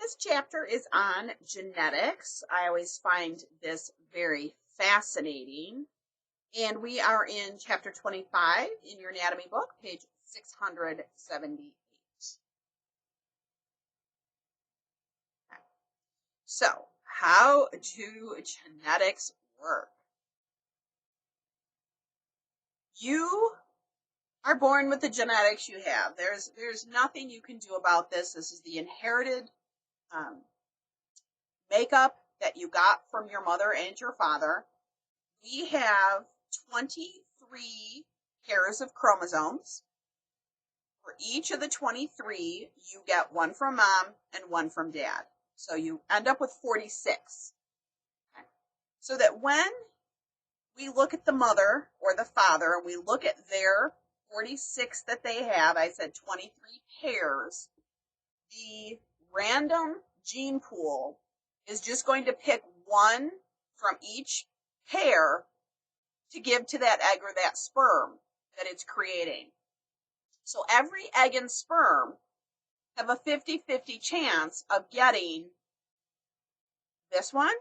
This chapter is on genetics. I always find this very fascinating. And we are in chapter 25 in your anatomy book, page 678. So, how do genetics work? You are born with the genetics you have. There's nothing you can do about this. This is the inherited makeup that you got from your mother and your father. We have 23 pairs of chromosomes. For each of the 23, you get one from mom and one from dad. So you end up with 46. Okay. So that when we look at the mother or the father and we look at their 46 that they have, I said 23 pairs, the random gene pool is just going to pick one from each pair to give to that egg or that sperm that it's creating. So every egg and sperm have a 50-50 chance of getting this one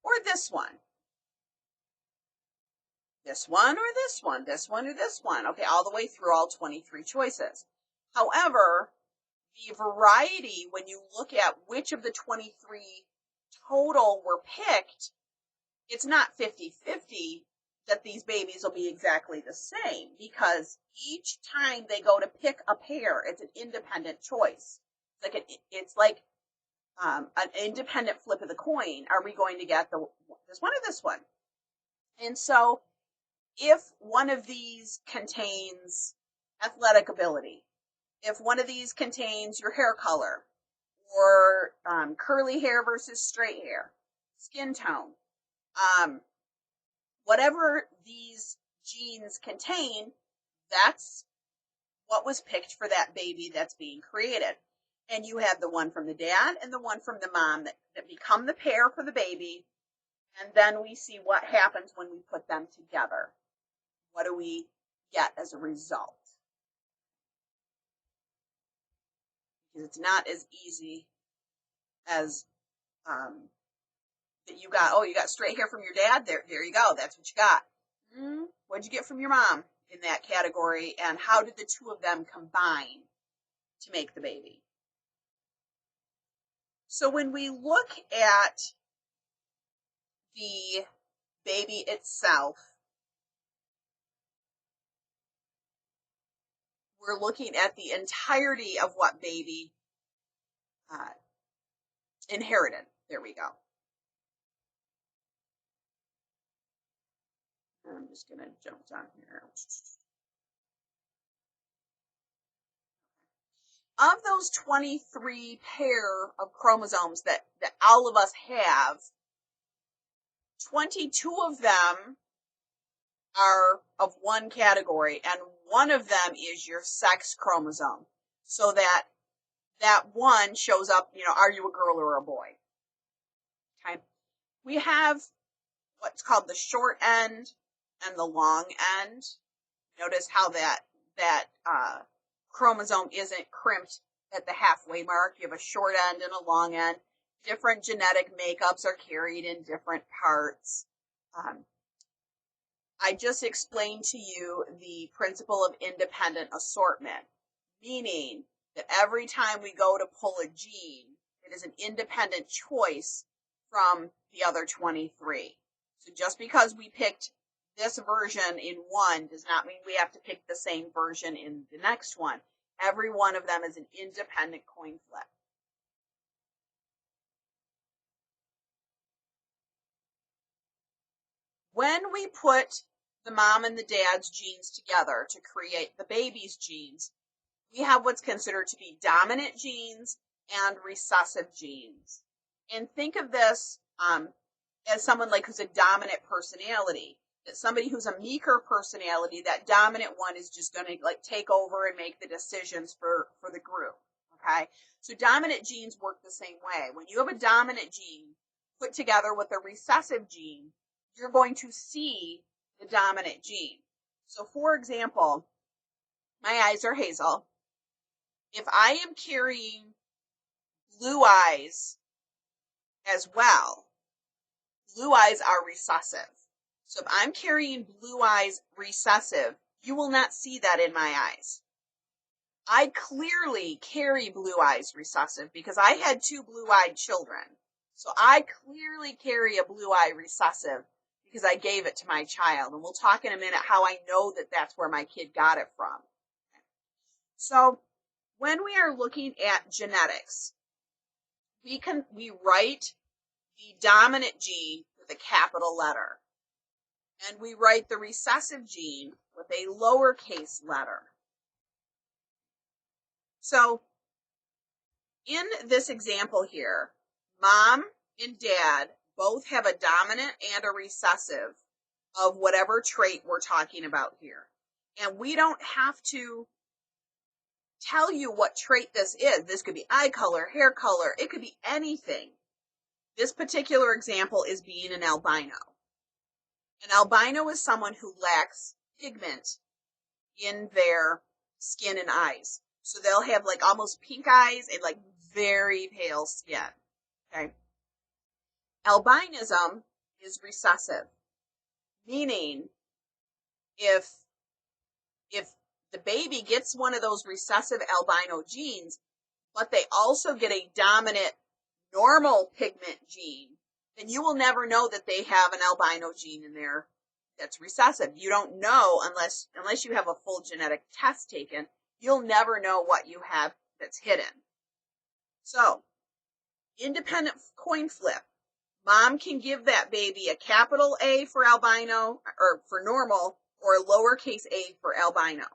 or this one. This one or this one, this one or this one. Okay, all the way through all 23 choices. However, the variety, when you look at which of the 23 total were picked, it's not 50-50 that these babies will be exactly the same, because each time they go to pick a pair, it's an independent choice. It's like an independent flip of the coin. Are we going to get this one or this one? And so if one of these contains athletic ability, if one of these contains your hair color, or curly hair versus straight hair, skin tone, whatever these genes contain, that's what was picked for that baby that's being created. And you have the one from the dad and the one from the mom that become the pair for the baby. And then we see what happens when we put them together. What do we get as a result? Because it's not as easy as that you got straight hair from your dad. There you go. That's what you got. What'd you get from your mom in that category? And how did the two of them combine to make the baby? So when we look at the baby itself, we're looking at the entirety of what baby inherited. There we go. I'm just going to jump down here. Of those 23 pair of chromosomes that all of us have, 22 of them are of one category, and one of them is your sex chromosome. So that one shows up, are you a girl or a boy? Okay. We have what's called the short end and the long end. Notice how that chromosome isn't crimped at the halfway mark. You have a short end and a long end. Different genetic makeups are carried in different parts. I just explained to you the principle of independent assortment, meaning that every time we go to pull a gene, it is an independent choice from the other 23. So just because we picked this version in one does not mean we have to pick the same version in the next one. Every one of them is an independent coin flip. When we put the mom and the dad's genes together to create the baby's genes, we have what's considered to be dominant genes and recessive genes. And think of this as someone like who's a dominant personality. That somebody who's a meeker personality, that dominant one is just going to take over and make the decisions for the group. Okay, so dominant genes work the same way. When you have a dominant gene put together with a recessive gene, you're going to see the dominant gene. So for example, my eyes are hazel. If I am carrying blue blue eyes as well. Blue eyes are recessive. So if I'm carrying blue eyes recessive, you will not see that in my eyes. I clearly carry blue eyes recessive because I had 2 blue-eyed children. So I clearly carry a blue eye recessive because I gave it to my child. And we'll talk in a minute how I know that that's where my kid got it from. So when we are looking at genetics, we write the dominant gene with a capital letter. And we write the recessive gene with a lowercase letter. So in this example here, mom and dad both have a dominant and a recessive of whatever trait we're talking about here. And we don't have to tell you what trait this is. This could be eye color, hair color, it could be anything. This particular example is being an albino. An albino is someone who lacks pigment in their skin and eyes. So they'll have like almost pink eyes and like very pale skin. Okay. Albinism is recessive, meaning if the baby gets one of those recessive albino genes, but they also get a dominant normal pigment gene, then you will never know that they have an albino gene in there that's recessive. You don't know unless you have a full genetic test taken. You'll never know what you have that's hidden. So, independent coin flip. Mom can give that baby a capital A for albino, or for normal, or a lowercase a for albino.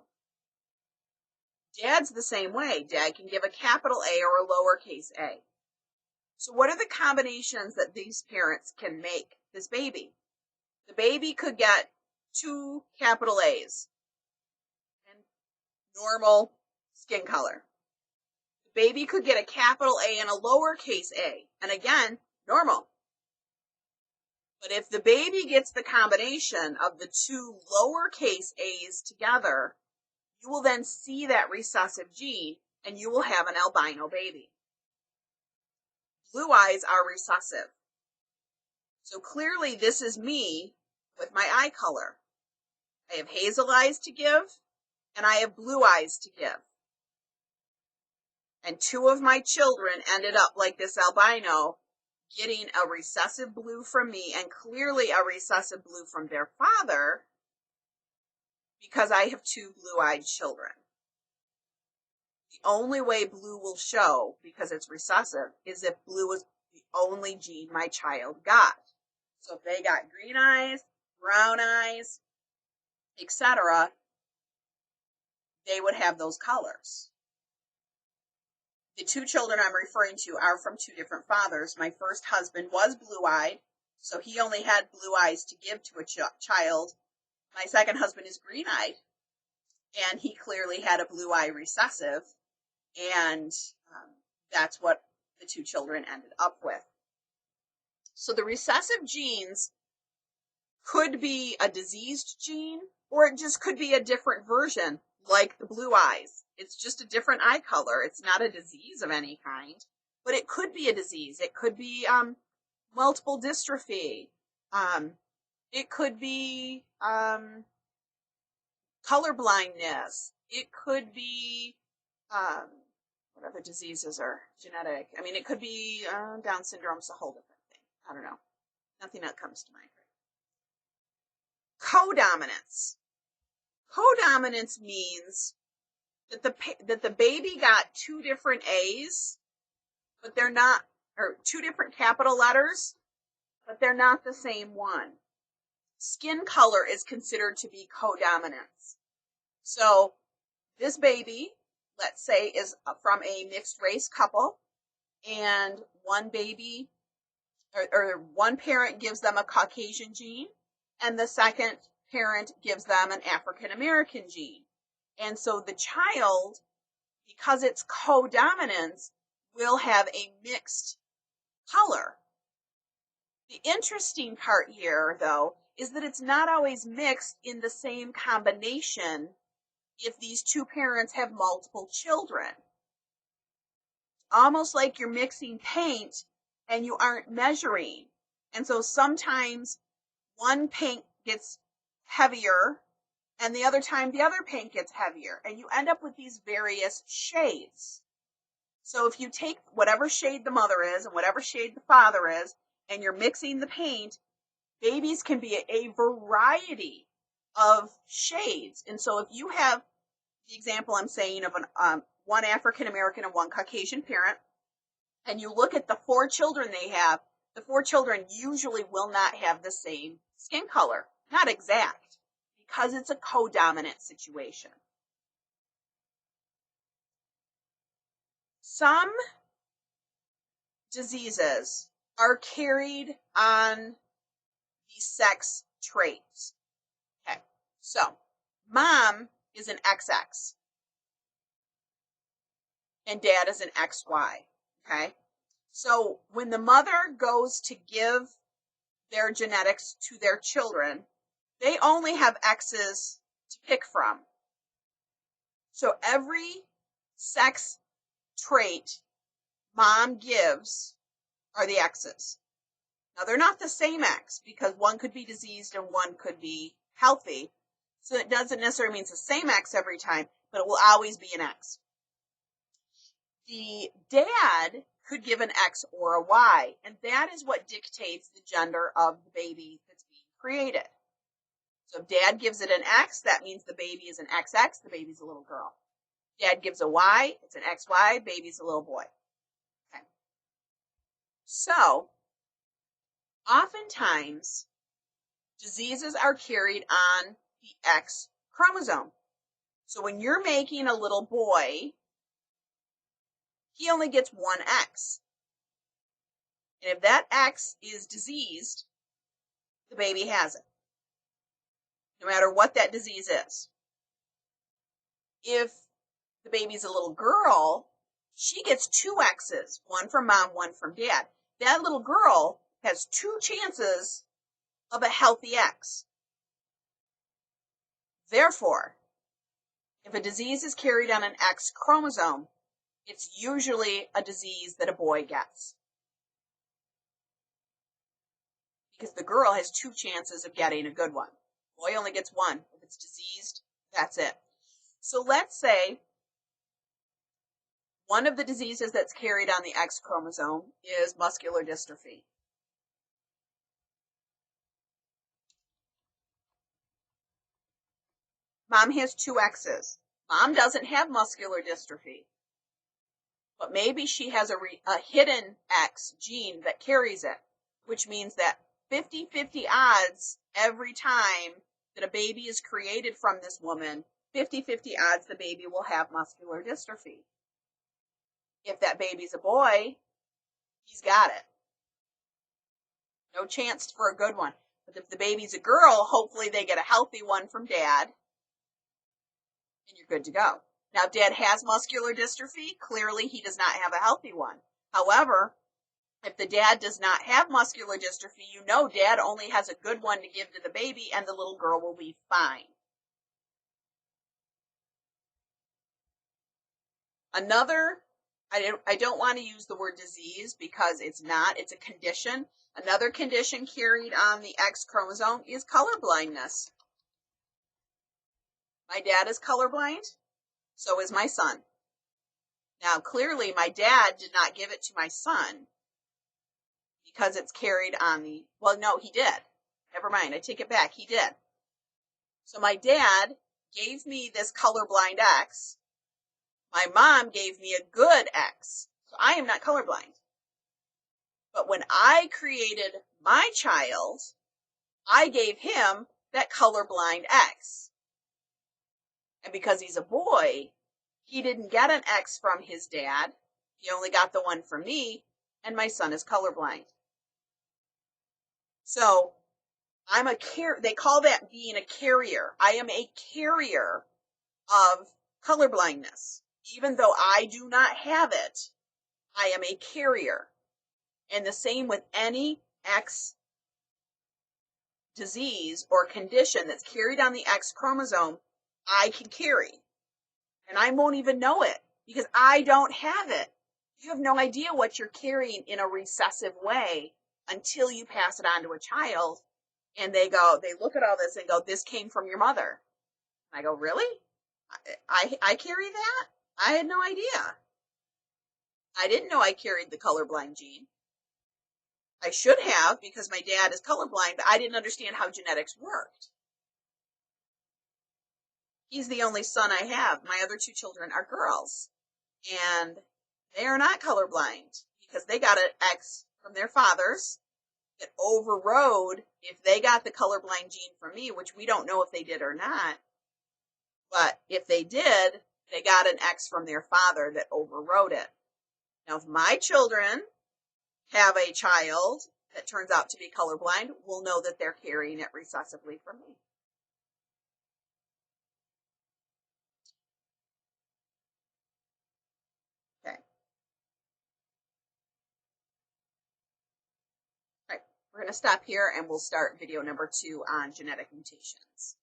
Dad's the same way. Dad can give a capital A or a lowercase a. So what are the combinations that these parents can make this baby? The baby could get 2 capital A's and normal skin color. The baby could get a capital A and a lowercase a, and again, normal. But if the baby gets the combination of the 2 lowercase a's together, you will then see that recessive gene and you will have an albino baby. Blue eyes are recessive. So clearly this is me with my eye color. I have hazel eyes to give and I have blue eyes to give. And 2 of my children ended up like this albino, getting a recessive blue from me and clearly a recessive blue from their father because I have 2 blue-eyed children. The only way blue will show, because it's recessive, is if blue is the only gene my child got. So if they got green eyes, brown eyes, etc., they would have those colors. The 2 children I'm referring to are from 2 different fathers. My first husband was blue-eyed, so he only had blue eyes to give to a child. My second husband is green-eyed, and he clearly had a blue eye recessive, and that's what the 2 children ended up with. So the recessive genes could be a diseased gene, or it just could be a different version, like the blue eyes. It's just a different eye color. It's not a disease of any kind, but it could be a disease. It could be multiple dystrophy. It could be color blindness. It could be what other diseases are genetic? I mean, it could be Down syndrome's a whole different thing. I don't know. Nothing that comes to mind. Codominance. Codominance means that the baby got 2 different A's, but they're not, or 2 different capital letters, but they're not the same one. Skin color is considered to be codominance. So this baby, let's say, is from a mixed race couple, and one baby, or one parent gives them a Caucasian gene, and the second parent gives them an African American gene. And so the child, because it's codominance, will have a mixed color. The interesting part here, though, is that it's not always mixed in the same combination if these 2 parents have multiple children. almost like you're mixing paint and you aren't measuring. And so sometimes one paint gets heavier and the other time the other paint gets heavier, and you end up with these various shades. So if you take whatever shade the mother is and whatever shade the father is, and you're mixing the paint, babies can be a variety of shades. And so if you have the example I'm saying of one African American and one Caucasian parent, and you look at the 4 children they have, the 4 children usually will not have the same skin color. Not exact, because it's a co-dominant situation. Some diseases are carried on the sex traits. Okay, so mom is an XX and dad is an XY. Okay, so when the mother goes to give their genetics to their children, they only have X's to pick from. So every sex trait mom gives are the X's. Now, they're not the same X, because one could be diseased and one could be healthy. So it doesn't necessarily mean it's the same X every time, but it will always be an X. The dad could give an X or a Y, and that is what dictates the gender of the baby that's being created. So if dad gives it an X, that means the baby is an XX, the baby's a little girl. Dad gives a Y, it's an XY, baby's a little boy. Okay. So, oftentimes, diseases are carried on the X chromosome. So when you're making a little boy, he only gets one X. And if that X is diseased, the baby has it, no matter what that disease is. If the baby's a little girl, she gets 2 X's, one from mom, one from dad. That little girl has 2 chances of a healthy X. Therefore, if a disease is carried on an X chromosome, it's usually a disease that a boy gets. Because the girl has 2 chances of getting a good one. Boy only gets 1. If it's diseased, that's it. So let's say one of the diseases that's carried on the X chromosome is muscular dystrophy. Mom has 2 X's. Mom doesn't have muscular dystrophy, but maybe she has a hidden X gene that carries it, which means that 50-50 odds every time that a baby is created from this woman, 50-50 odds the baby will have muscular dystrophy. If that baby's a boy, he's got it. No chance for a good one. But if the baby's a girl, hopefully they get a healthy one from dad, and you're good to go. Now, if dad has muscular dystrophy, clearly he does not have a healthy one. However, if the dad does not have muscular dystrophy, you know dad only has a good one to give to the baby, and the little girl will be fine. Another, I don't want to use the word disease because it's not, it's a condition. Another condition carried on the X chromosome is color blindness. My dad is colorblind, so is my son. Now, clearly, my dad did not give it to my son because it's carried on the, well, no, he did. Never mind, I take it back, he did. So my dad gave me this colorblind X. My mom gave me a good X, so I am not colorblind. But when I created my child, I gave him that colorblind X. And because he's a boy, he didn't get an X from his dad. He only got the one from me, and my son is colorblind. So I'm they call that being a carrier. I am a carrier of colorblindness. Even though I do not have it, I am a carrier. And the same with any X disease or condition that's carried on the X chromosome, I can carry. And I won't even know it because I don't have it. You have no idea what you're carrying in a recessive way until you pass it on to a child and they look at all this and go, this came from your mother. And I go, really? I carry that? I had no idea. I didn't know I carried the colorblind gene. I should have because my dad is colorblind, but I didn't understand how genetics worked. He's the only son I have. My other two children are girls, and they are not colorblind because they got an X from their fathers. It overrode if they got the colorblind gene from me, which we don't know if they did or not. But if they did, they got an X from their father that overrode it. Now, if my children have a child that turns out to be colorblind, we'll know that they're carrying it recessively from me. Okay. All right. We're going to stop here and we'll start video number 2 on genetic mutations.